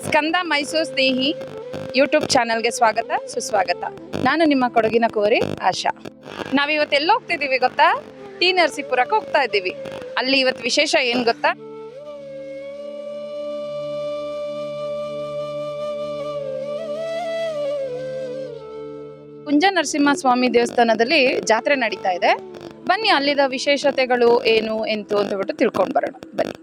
ಸ್ಕಂದ ಮೈಸೂರು ಸ್ನೇಹಿ ಯೂಟ್ಯೂಬ್ ಚಾನಲ್ಗೆ ಸ್ವಾಗತ ಸುಸ್ವಾಗತ. ನಾನು ನಿಮ್ಮ ಕೊಡಗಿನ ಕೋರಿ ಆಶಾ. ನಾವಿವತ್ತು ಎಲ್ಲಿ ಹೋಗ್ತಿದ್ದೀವಿ ಗೊತ್ತಾ? ಟಿ ನರಸೀಪುರಕ್ಕೆ ಹೋಗ್ತಾ ಇದ್ದೀವಿ. ಅಲ್ಲಿ ಇವತ್ತು ವಿಶೇಷ ಏನು ಗೊತ್ತಾ? ಕುಂಜ ನರಸಿಂಹಸ್ವಾಮಿ ದೇವಸ್ಥಾನದಲ್ಲಿ ಜಾತ್ರೆ ನಡೀತಾ ಇದೆ. ಬನ್ನಿ ಅಲ್ಲಿದ ವಿಶೇಷತೆಗಳು ಏನು ಎಂತು ಅಂತ ಹೇಳ್ಬಿಟ್ಟು ತಿಳ್ಕೊಂಡು ಬರೋಣ ಬನ್ನಿ.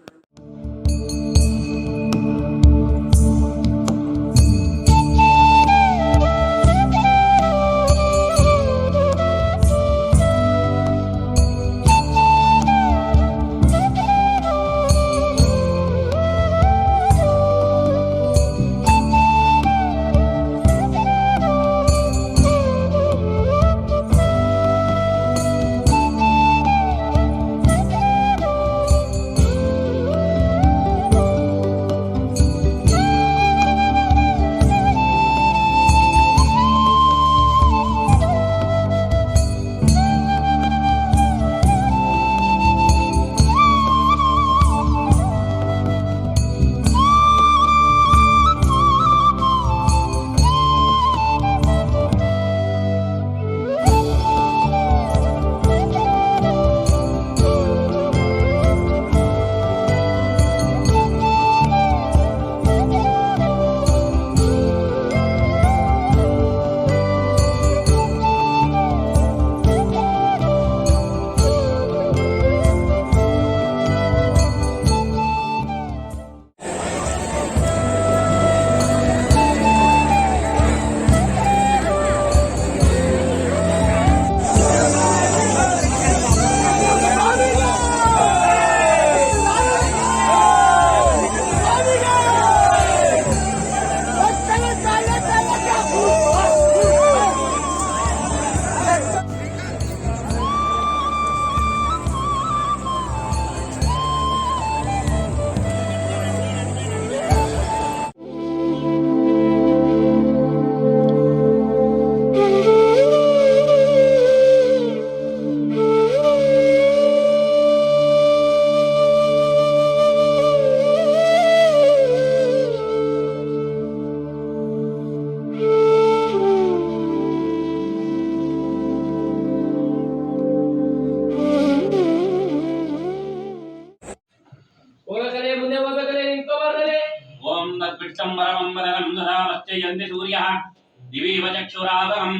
दिवीव चक्षुरावहं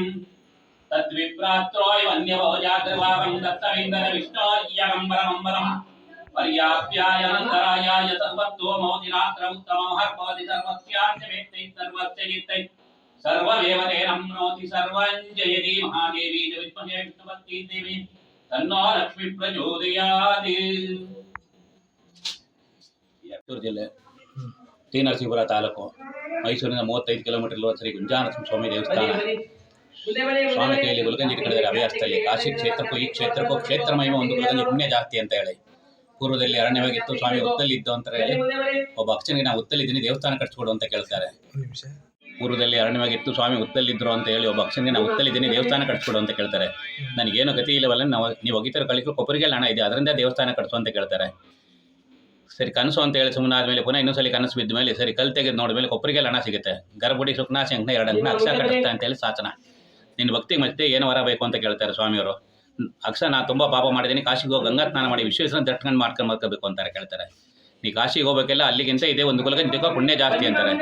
तद्विप्रात्रोय वन्यभोजाग्रवाहं दत्तविन्दर विष्णोर्यगम्बरमम्बरं पर्याप्यायनन्तरायाय सर्वत्वमोदिनात्रमुत्तमोहर्भवति सर्वस्याञ्च सर्वस्य चित्तै सर्वमेव तेनं नोति सर्वं जयति महादेवी च विद्महे विष्णुपत्नी देवी तन्नो लक्ष्मी प्रचोदयात्. ಜಿಲ್ಲೆ ಟಿ ನರಸೀಪುರ ತಾಲೂಕು ಮೈಸೂರಿನ 35 ಕಿಲೋಮೀಟರ್ ಇರುವ ಶ್ರೀ ಗುಂಜಾನರಸಿಂಹ ಸ್ವಾಮಿ ದೇವಸ್ಥಾನ. ಸ್ವಾಮಿ ಕೈಯಲ್ಲಿ ಗುಲ್ಗಂಜಿ ಇಟ್ಕೊಂಡಿದ್ದಾರೆ ಅಭಯಸ್ಥಳಿ. ಕಾಶಿ ಕ್ಷೇತ್ರಕ್ಕೂ ಈ ಕ್ಷೇತ್ರಕ್ಕೂ ಕ್ಷೇತ್ರ ಮಹಿಮೆ ಒಂದು ಗುಲ್ಗಂಜಿ ಪುಣ್ಯ ಜಾಸ್ತಿ ಅಂತ ಹೇಳಿ. ಪೂರ್ವದಲ್ಲಿ ಅರಣ್ಯವಾಗಿತ್ತು, ಸ್ವಾಮಿ ಉತ್ತಲ್ಲಿದ್ದು ಅಂತ ಹೇಳಿ ಒಬ್ಬ ಭಕ್ತನಿಗೆ ನಾವು ಉತ್ತಲ್ಲಿದ್ದೀನಿ ದೇವಸ್ಥಾನ ಕಟ್ಟಿಸ್ಕೊಡು ಅಂತ ಕೇಳ್ತಾರೆ. ಪೂರ್ವದಲ್ಲಿ ಅರಣ್ಯವಾಗಿತ್ತು, ಸ್ವಾಮಿ ಉತ್ತಲ್ಲಿದ್ರು ಅಂತ ಹೇಳಿ ಒಬ್ಬ ಭಕ್ತನಿಗೆ ನಾವು ಉತ್ತಲ್ಲಿದ್ದೀನಿ ದೇವಸ್ಥಾನ ಕಟ್ಟಿಸ್ಕೊಡು ಅಂತ ಕೇಳ್ತಾರೆ. ನನಗೇನು ಗತಿ ಇಲ್ಲವಲ್ಲ, ನೀವು ಒಗಿತರ ಕಳಿಸಲು ಕೊಬ್ಬರಿಗೆ ಹಣ ಇದೆ, ಅದರಿಂದ ದೇವಸ್ಥಾನ ಕಟ್ಟಿಸು ಅಂತ ಕೇಳ್ತಾರೆ. ಸರಿ ಕನಸು ಅಂತ ಹೇಳಿ ಸುಮ್ಮನೆ ಆದಮೇಲೆ ಪುನಃ ಇನ್ನೊಂದ್ಸಲಿ ಕನಸು ಬಿದ್ದ ಮೇಲೆ ಸರಿ ಕಲ್ ತೆಗೆದು ನೋಡಿದ್ಮೇಲೆ ಕೊಬ್ಬರಿಗೆ ಹಣ ಸಿಗುತ್ತೆ. ಗರ್ಭುಡಿ ಸುಖನಾ ಶಂಕನ 2 ಅಂಕನ ಅಕ್ಷ ಕಟ್ಟಿಸ್ತಾ ಅಂತೇಳಿ ಸಾಚನ. ನಿನ್ನ ಭಕ್ತಿಗೆ ಮತ್ತೆ ಏನು ವರ ಬೇಕು ಅಂತ ಕೇಳ್ತಾರೆ ಸ್ವಾಮಿಯವರು. ಅಕ್ಷ ನಾನು ತುಂಬ ಪಾಪ ಮಾಡಿದ್ದೀನಿ, ಕಾಶಿಗೆ ಹೋಗಿ ಗಂಗಾ ಸ್ನಾನ ಮಾಡಿ ವಿಶ್ವೇಶ್ವರನ ದರ್ಶನ ಮಾಡ್ಕೋಬೇಕು ಅಂತಾರೆ. ಕೇಳ್ತಾರೆ ನೀ ಕಾಶಿಗೆ ಹೋಗಬೇಕೆಲ್ಲ ಅಲ್ಲಿಗಿಂತ ಇದೇ ಒಂದು ಗುಲ್ಗಂಜಿ ಪುಣ್ಯ ಜಾಸ್ತಿ ಅಂತಾರೆ.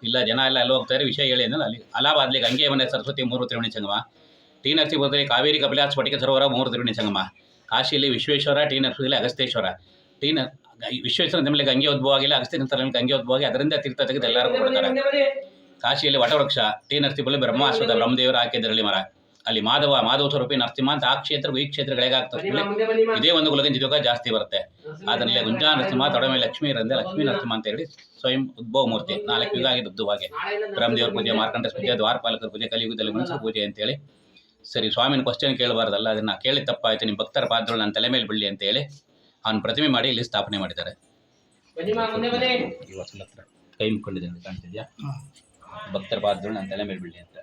ಇಲ್ಲ ಜನ ಎಲ್ಲ ಅಲ್ಲಿ ಹೋಗ್ತಾರೆ, ವಿಷಯ ಹೇಳಿ ಅಂದ್ರೆ ಅಲ್ಲಿ ಅಲಹಾಬಾದ್ಲಿ ಗಂಗೆಯವನೇ ಸರಸ್ವತಿ 3 ತ್ರಿವೇಣಿ ಸಂಗಮ, ಟಿ ನರಸೀಪುರದಲ್ಲಿ ಕಾವೇರಿ ಕಪಿಲಾಸ್ ಸ್ಫಟಿಕ ಸರೋವರ 3 ತ್ರಿವೇಣಿ ಸಂಗಮ, ಕಾಶಿಯಲ್ಲಿ ವಿಶ್ವೇಶ್ವರ, ಟಿ ನರಸೀಪುರದಲ್ಲಿ ಅಗಸ್ತೇಶ್ವರ. ವಿಶ್ವೇಶ್ವರ ಮೇಲೆ ಗಂಗೆ ಉದ್ಭವ ಆಗಿಲ್ಲ, ಅಗಸ್ತ್ಯೇಶ್ವರ ಗಂಗೆ ಉದ್ಭವ ಆಗಿ ಅದರಿಂದ ತೀರ್ಥ ತೆಗೆದು ಎಲ್ಲರಿಗೂ ಕೊಡ್ತಾರೆ. ಕಾಶಿಯಲ್ಲಿ ವಟವೃಕ್ಷ, ಟಿ ನರಸೀಪುರದಲ್ಲಿ ಬ್ರಹ್ಮಾಶ್ವತ ಬ್ರಹ್ಮದೇವರು ಹಾಕಿದ್ರಲ್ಲಿ ಮರ, ಅಲ್ಲಿ ಮಾಧವ ಸ್ವರೂಪಿ ನರಸಿಂಹ ಅಂತ ಆ ಕ್ಷೇತ್ರಕ್ಕೂ ಈ ಕ್ಷೇತ್ರಗಳಿಗಾಗ್ತದೆ ಇದೇ ಒಂದು ಗುಲ್ಗಂಜಿ ಯೋಗ ಜಾಸ್ತಿ ಬರುತ್ತೆ. ಅದರಲ್ಲಿ ಗುಂಜಾ ನರಸಿಂಹ ತೊಡೆ ಮೇಲೆ ಲಕ್ಷ್ಮೀ ಇರಂದೆ ಲಕ್ಷ್ಮೀ ನರಸಿಂಹ ಅಂತ ಹೇಳಿ ಸ್ವಯಂ ಉದ್ಭವ ಮೂರ್ತಿ 4 ಯುಗ ಆಗಿದ್ದು ಉದ್ಭವವಾಗಿ. ಬ್ರಹ್ಮದೇವ್ರ ಪೂಜೆ, ಮಾರ್ಕಂಡ ಪೂಜೆ, ದ್ವಾರಪಾಲಕರ ಪೂಜೆ, ಕಲಿಯುಗದಲ್ಲಿ ಮನುಷ್ಯರ ಪೂಜೆ ಅಂತೇಳಿ. ಸರಿ ಸ್ವಾಮಿನ ಕ್ವಶನ್ ಕೇಳಬಾರ್ದಲ್ಲ, ಅದನ್ನ ಕೇಳಿ ತಪ್ಪಾಯ್ತು, ನಿಮ್ಮ ಭಕ್ತರ ಪಾತ್ರಗಳು ನನ್ನ ತಲೆ ಮೇಲೆ ಬೀಳಲಿ ಅಂತೇಳಿ ಅವನ ಪ್ರತಿಮೆ ಮಾಡಿ ಇಲ್ಲಿ ಸ್ಥಾಪನೆ ಮಾಡಿದ್ದಾರೆ. ಕೈ ಮುಕ್ಕೊಂಡಿದ್ದೇನೆ ಕಾಣ್ತಿದ್ಯಾ, ಭಕ್ತರ ಪಾತ್ರಗಳು ನನ್ನ ತಲೆ ಮೇಲೆ ಬೀಳಲಿ ಅಂತ.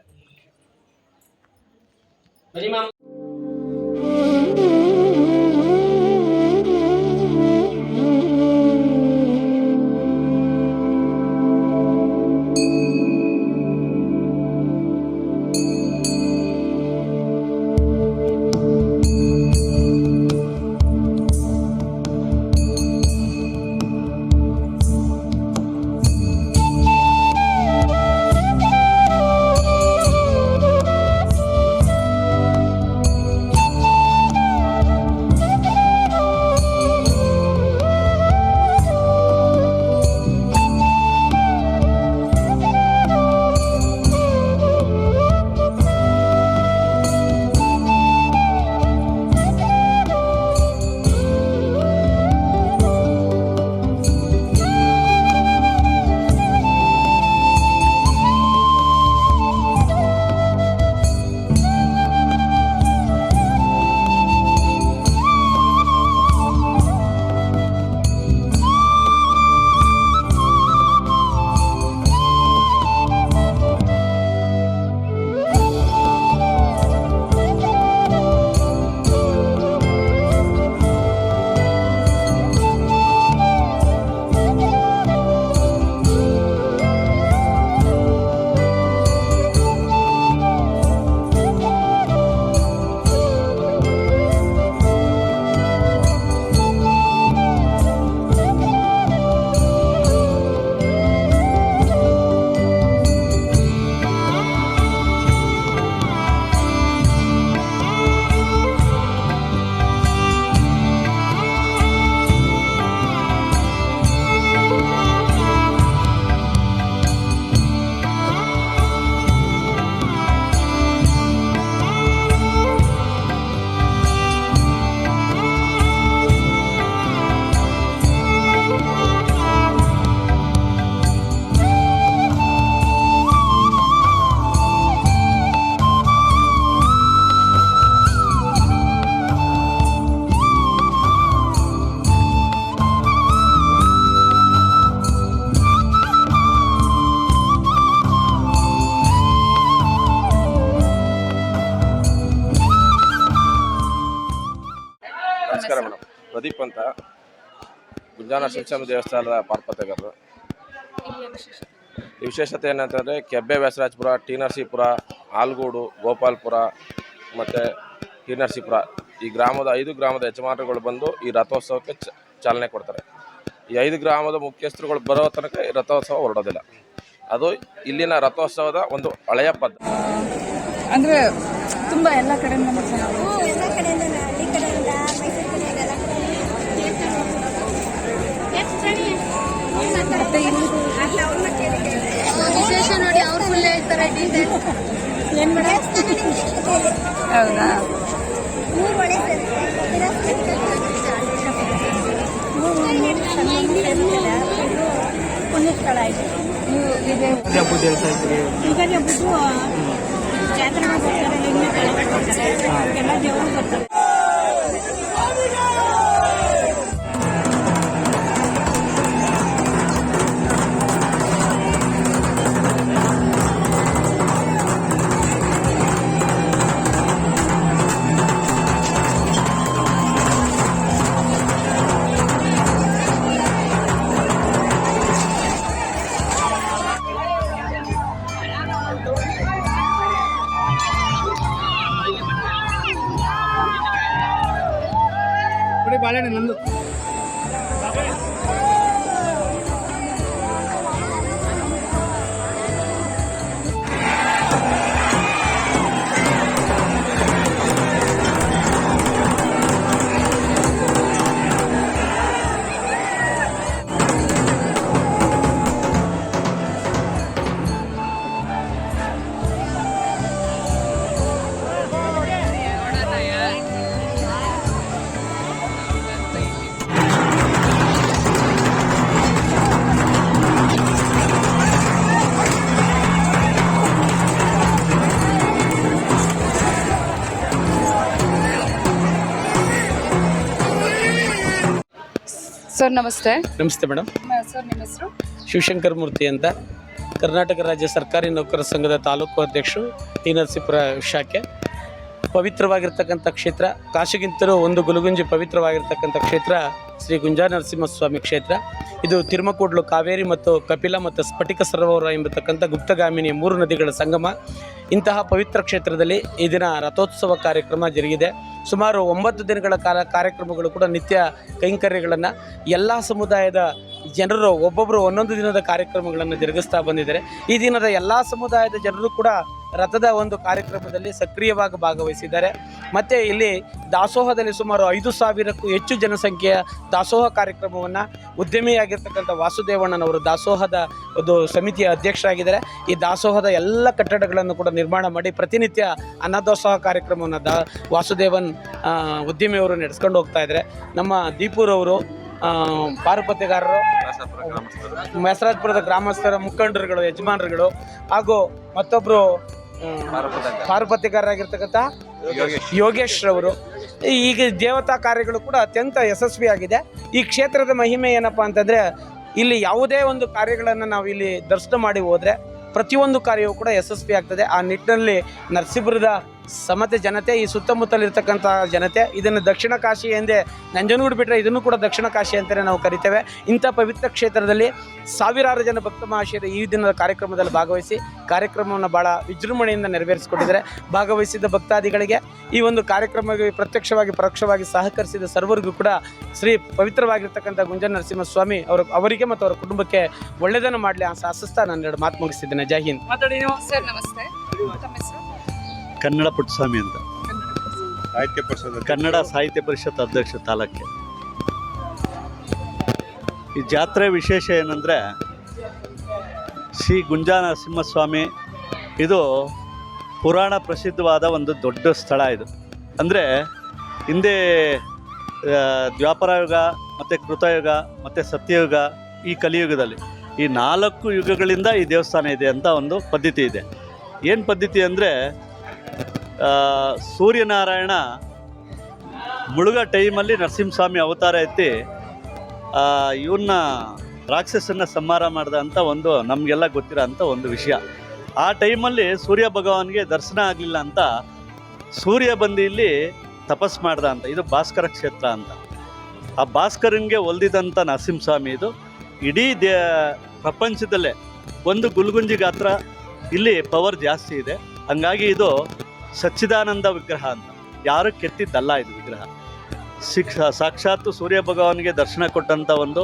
ಪ್ರದೀಪ್ ಅಂತ, ಗುಂಜಾ ನರಸಿಂಹಸ್ವಾಮಿ ದೇವಸ್ಥಾನದ ಪಾರ್ಪತ್ಯಗಾರರು. ಈ ವಿಶೇಷತೆ ಏನಂತಂದರೆ ಕೆಬ್ಬೆ ವ್ಯಾಸರಾಜಪುರ, ಟಿ ನರಸೀಪುರ, ಆಲ್ಗೂಡು, ಗೋಪಾಲ್ಪುರ ಮತ್ತು ಟಿ ನರಸೀಪುರ ಈ ಗ್ರಾಮದ 5 ಗ್ರಾಮದ ಯಜಮಾನರುಗಳು ಬಂದು ಈ ರಥೋತ್ಸವಕ್ಕೆ ಚಾಲನೆ ಕೊಡ್ತಾರೆ. ಈ 5 ಗ್ರಾಮದ ಮುಖ್ಯಸ್ಥರುಗಳು ಬರೋ ತನಕ ಈ ರಥೋತ್ಸವ ಹೊರಡೋದಿಲ್ಲ. ಅದು ಇಲ್ಲಿನ ರಥೋತ್ಸವದ ಒಂದು ಹಳೆಯ ಪದ್ಧತಿ. ಅಂದರೆ ತುಂಬ ಎಲ್ಲ ಕಡೆಯಿಂದ ಎಲ್ಲ ಕಡೆಯಿಂದ ಹಳ್ಳಿ ಕಡೆಯಿಂದ ಮೈಸೂರು ಕಡೆಯಿಂದ ಎಲ್ಲ ವಿಶೇಷ ನೋಡಿ ಅವ್ರು ಫುಲ್ ಹೇಳ್ತಾರೆ ಡೀಟೇಲ್. ಹೌದಾ? ಒಳ್ಳೆ ಪುಣ್ಯ ಸ್ಥಳ ಇದೆ. ಯುಗಾದಿ ಹಬ್ಬದ್ದು ಜಾತ್ರೆ ಬರ್ತಾರೆ, ಎಲ್ಲ ದೇವರು ಬರ್ತಾರೆ. ಬಾಳೆಹಣ್ಣು ನಂದು. ಸರ್ ನಮಸ್ತೆ. ನಮಸ್ತೆ ಮೇಡಮ್. ಸರ್ ನಿಮ್ಮ ಹೆಸರು? ಶಿವಶಂಕರ ಮೂರ್ತಿ ಅಂತ, ಕರ್ನಾಟಕ ರಾಜ್ಯ ಸರ್ಕಾರಿ ನೌಕರರ ಸಂಘದ ತಾಲೂಕು ಅಧ್ಯಕ್ಷರು, ಟಿ ನರಸೀಪುರ ಶಾಖೆ. ಪವಿತ್ರವಾಗಿರ್ತಕ್ಕಂಥ ಕ್ಷೇತ್ರ, ಕಾಶಿಗಿಂತಲೂ ಒಂದು ಗುಲಗುಂಜಿ ಪವಿತ್ರವಾಗಿರ್ತಕ್ಕಂಥ ಕ್ಷೇತ್ರ ಶ್ರೀ ಗುಂಜಾ ನರಸಿಂಹಸ್ವಾಮಿ ಕ್ಷೇತ್ರ. ಇದು ತಿರುಮಕೂಡ್ಲು, ಕಾವೇರಿ ಮತ್ತು ಕಪಿಲ ಮತ್ತು ಸ್ಫಟಿಕ ಸರೋವರ ಎಂಬತಕ್ಕಂಥ ಗುಪ್ತಗಾಮಿನಿ 3 ನದಿಗಳ ಸಂಗಮ. ಇಂತಹ ಪವಿತ್ರ ಕ್ಷೇತ್ರದಲ್ಲಿ ಈ ದಿನ ರಥೋತ್ಸವ ಕಾರ್ಯಕ್ರಮ ಜರುಗಿದೆ. ಸುಮಾರು 9 ದಿನಗಳ ಕಾಲ ಕಾರ್ಯಕ್ರಮಗಳು ಕೂಡ ನಿತ್ಯ ಕೈಂಕರ್ಯಗಳನ್ನು ಎಲ್ಲ ಸಮುದಾಯದ ಜನರು ಒಬ್ಬೊಬ್ಬರು ಒಂದೊಂದು ದಿನದ ಕಾರ್ಯಕ್ರಮಗಳನ್ನು ಜರುಗಿಸ್ತಾ ಬಂದಿದ್ದಾರೆ. ಈ ದಿನದ ಎಲ್ಲ ಸಮುದಾಯದ ಜನರು ಕೂಡ ರಥದ ಒಂದು ಕಾರ್ಯಕ್ರಮದಲ್ಲಿ ಸಕ್ರಿಯವಾಗಿ ಭಾಗವಹಿಸಿದ್ದಾರೆ. ಮತ್ತು ಇಲ್ಲಿ ದಾಸೋಹದಲ್ಲಿ ಸುಮಾರು 5,000ಕ್ಕೂ ಹೆಚ್ಚು ಜನಸಂಖ್ಯೆಯ ದಾಸೋಹ ಕಾರ್ಯಕ್ರಮವನ್ನು ಉದ್ಯಮಿಯಾಗಿರ್ತಕ್ಕಂಥ ವಾಸುದೇವಣ್ಣನವರು ದಾಸೋಹದ ಒಂದು ಸಮಿತಿಯ ಅಧ್ಯಕ್ಷರಾಗಿದ್ದಾರೆ. ಈ ದಾಸೋಹದ ಎಲ್ಲ ಕಟ್ಟಡಗಳನ್ನು ಕೂಡ ನಿರ್ಮಾಣ ಮಾಡಿ ಪ್ರತಿನಿತ್ಯ ಅನ್ನದಾಸೋಹ ಕಾರ್ಯಕ್ರಮವನ್ನು ವಾಸುದೇವನ್ ಉದ್ಯಮಿಯವರು ನಡೆಸ್ಕೊಂಡು ಹೋಗ್ತಾ ಇದ್ದಾರೆ. ನಮ್ಮ ದೀಪೂರವರು ಪಾರುಪತ್ಯಗಾರರು, ಮೇಸರಾಜಪುರದ ಗ್ರಾಮಸ್ಥರ ಮುಖಂಡರುಗಳು, ಯಜಮಾನರುಗಳು ಹಾಗೂ ಮತ್ತೊಬ್ಬರು ಪಾರುಪತ್ಯಗಾರರಾಗಿರ್ತಕ್ಕಂಥ ಯೋಗೇಶ್ ರವರು. ಈಗ ದೇವತಾ ಕಾರ್ಯಗಳು ಕೂಡ ಅತ್ಯಂತ ಯಶಸ್ವಿಯಾಗಿದೆ. ಈ ಕ್ಷೇತ್ರದ ಮಹಿಮೆ ಏನಪ್ಪ ಅಂತಂದರೆ, ಇಲ್ಲಿ ಯಾವುದೇ ಒಂದು ಕಾರ್ಯಗಳನ್ನು ನಾವು ಇಲ್ಲಿ ದರ್ಶನ ಮಾಡಿ ಹೋದರೆ ಪ್ರತಿಯೊಂದು ಕಾರ್ಯವೂ ಕೂಡ ಯಶಸ್ವಿ ಆಗ್ತದೆ. ಆ ನಿಟ್ಟಿನಲ್ಲಿ ನರಸೀಪುರದ ಸಮತೆ ಜನತೆ, ಈ ಸುತ್ತಮುತ್ತಲಿರ್ತಕ್ಕಂಥ ಜನತೆ ಇದನ್ನು ದಕ್ಷಿಣ ಕಾಶಿ ಎಂದೇ, ನಂಜನಗೂಡು ಬಿಟ್ಟರೆ ಇದನ್ನು ಕೂಡ ದಕ್ಷಿಣ ಕಾಶಿ ಅಂತಲೇ ನಾವು ಕರಿತೇವೆ. ಇಂಥ ಪವಿತ್ರ ಕ್ಷೇತ್ರದಲ್ಲಿ ಸಾವಿರಾರು ಜನ ಭಕ್ತ ಮಹಾಶಯರು ಈ ದಿನದ ಕಾರ್ಯಕ್ರಮದಲ್ಲಿ ಭಾಗವಹಿಸಿ ಕಾರ್ಯಕ್ರಮವನ್ನು ಭಾಳ ವಿಜೃಂಭಣೆಯಿಂದ ನೆರವೇರಿಸಿಕೊಟ್ಟಿದ್ದಾರೆ. ಭಾಗವಹಿಸಿದ ಭಕ್ತಾದಿಗಳಿಗೆ, ಈ ಒಂದು ಕಾರ್ಯಕ್ರಮಕ್ಕೆ ಪ್ರತ್ಯಕ್ಷವಾಗಿ ಪರೋಕ್ಷವಾಗಿ ಸಹಕರಿಸಿದ ಸರ್ವರಿಗೂ ಕೂಡ ಶ್ರೀ ಪವಿತ್ರವಾಗಿರ್ತಕ್ಕಂಥ ಗುಂಜಾ ನರಸಿಂಹಸ್ವಾಮಿ ಅವರಿಗೆ ಮತ್ತು ಅವರ ಕುಟುಂಬಕ್ಕೆ ಒಳ್ಳೆಯದನ್ನು ಮಾಡಲಿ ಅಂತ ಆಶಿಸ್ತಾ ನಾನು 2 ಮಾತು ಮುಗಿಸಿದ್ದೇನೆ. ಜೈ ಹಿಂದ್. ಮಾತಾಡಿ ನೀವು. ಸರ್ ನಮಸ್ತೆ. ತಮ್ಮ ಹೆಸರು? ಕನ್ನಡ ಪುಟ್ಟಸ್ವಾಮಿ ಅಂತ, ಕನ್ನಡ ಸಾಹಿತ್ಯ ಪರಿಷತ್ ಅಧ್ಯಕ್ಷ ತಾಲೂಕೆ. ಈ ಜಾತ್ರೆ ವಿಶೇಷ ಏನಂದರೆ, ಶ್ರೀ ಗುಂಜಾ ನರಸಿಂಹಸ್ವಾಮಿ ಇದು ಪುರಾಣ ಪ್ರಸಿದ್ಧವಾದ ಒಂದು ದೊಡ್ಡ ಸ್ಥಳ. ಇದು ಅಂದರೆ ಹಿಂದೆ ದ್ವಾಪರ ಯುಗ ಮತ್ತು ಕೃತಯುಗ ಮತ್ತು ಸತ್ಯಯುಗ, ಈ ಕಲಿಯುಗದಲ್ಲಿ ಈ 4 ಯುಗಗಳಿಂದ ಈ ದೇವಸ್ಥಾನ ಇದೆ ಅಂತ ಒಂದು ಪದ್ಧತಿ ಇದೆ. ಏನು ಪದ್ಧತಿ ಅಂದರೆ, ಸೂರ್ಯನಾರಾಯಣ ಮುಳುಗ ಟೈಮಲ್ಲಿ ನರಸಿಂಹಸ್ವಾಮಿ ಅವತಾರ ಎತ್ತಿ ಇವನ್ನ ರಾಕ್ಷಸನ್ನ ಸಂಹಾರ ಮಾಡಿದ ಅಂತ ಒಂದು ನಮಗೆಲ್ಲ ಗೊತ್ತಿರೋ ಅಂಥ ಒಂದು ವಿಷಯ. ಆ ಟೈಮಲ್ಲಿ ಸೂರ್ಯ ಭಗವಾನ್ಗೆ ದರ್ಶನ ಆಗಲಿಲ್ಲ ಅಂತ ಸೂರ್ಯ ಬಂದು ಇಲ್ಲಿ ತಪಸ್ ಮಾಡ್ದ ಅಂತ. ಇದು ಭಾಸ್ಕರ ಕ್ಷೇತ್ರ ಅಂತ. ಆ ಭಾಸ್ಕರನ್ಗೆ ಒಲ್ದಿದಂಥ ನರಸಿಂಹಸ್ವಾಮಿ ಇದು. ಇಡೀ ಪ್ರಪಂಚದಲ್ಲೇ ಒಂದು ಗುಲ್ಗುಂಜಿ ಗಾತ್ರ ಇಲ್ಲಿ ಪವರ್ ಜಾಸ್ತಿ ಇದೆ. ಹಂಗಾಗಿ ಇದು ಸಚ್ಚಿದಾನಂದ ವಿಗ್ರಹ ಅಂತ, ಯಾರು ಕೆತ್ತಿದ್ದಲ್ಲ ಇದು ವಿಗ್ರಹ. ಸಾಕ್ಷಾತ್ ಸೂರ್ಯ ಭಗವಾನ್ಗೆ ದರ್ಶನ ಕೊಟ್ಟಂಥ ಒಂದು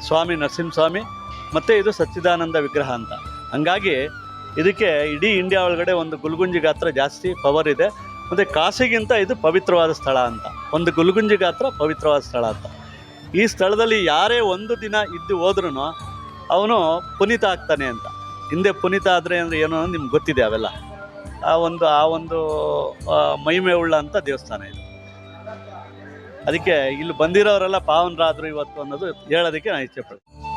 ಸ್ವಾಮಿ ನರಸಿಂಹಸ್ವಾಮಿ, ಮತ್ತು ಇದು ಸಚ್ಚಿದಾನಂದ ವಿಗ್ರಹ ಅಂತ. ಹಂಗಾಗಿ ಇದಕ್ಕೆ ಇಡೀ ಇಂಡಿಯಾ ಒಳಗಡೆ ಒಂದು ಗುಲ್ಗುಂಜಿ ಗಾತ್ರ ಜಾಸ್ತಿ ಪವರ್ ಇದೆ. ಮತ್ತು ಕಾಶಿಗಿಂತ ಇದು ಪವಿತ್ರವಾದ ಸ್ಥಳ ಅಂತ, ಒಂದು ಗುಲ್ಗುಂಜಿ ಗಾತ್ರ ಪವಿತ್ರವಾದ ಸ್ಥಳ ಅಂತ. ಈ ಸ್ಥಳದಲ್ಲಿ ಯಾರೇ ಒಂದು ದಿನ ಇದ್ದು ಹೋದ್ರೂ ಅವನು ಪುನೀತ ಆಗ್ತಾನೆ ಅಂತ. ಹಿಂದೆ ಪುನೀತ ಆದರೆ ಅಂದರೆ ಏನು ಅನ್ನೋದು ನಿಮ್ಗೆ ಗೊತ್ತಿದೆ. ಅವೆಲ್ಲ ಆ ಒಂದು ಮಹಿಮೆ ಉಳ್ಳ ಅಂತ ದೇವಸ್ಥಾನ ಇದು. ಅದಕ್ಕೆ ಇಲ್ಲಿ ಬಂದಿರೋರೆಲ್ಲ ಪಾವನರಾದರು ಇವತ್ತು ಅನ್ನೋದು ಹೇಳೋದಕ್ಕೆ ನಾನು ಇಚ್ಛೆಪಡ್ತೀನಿ.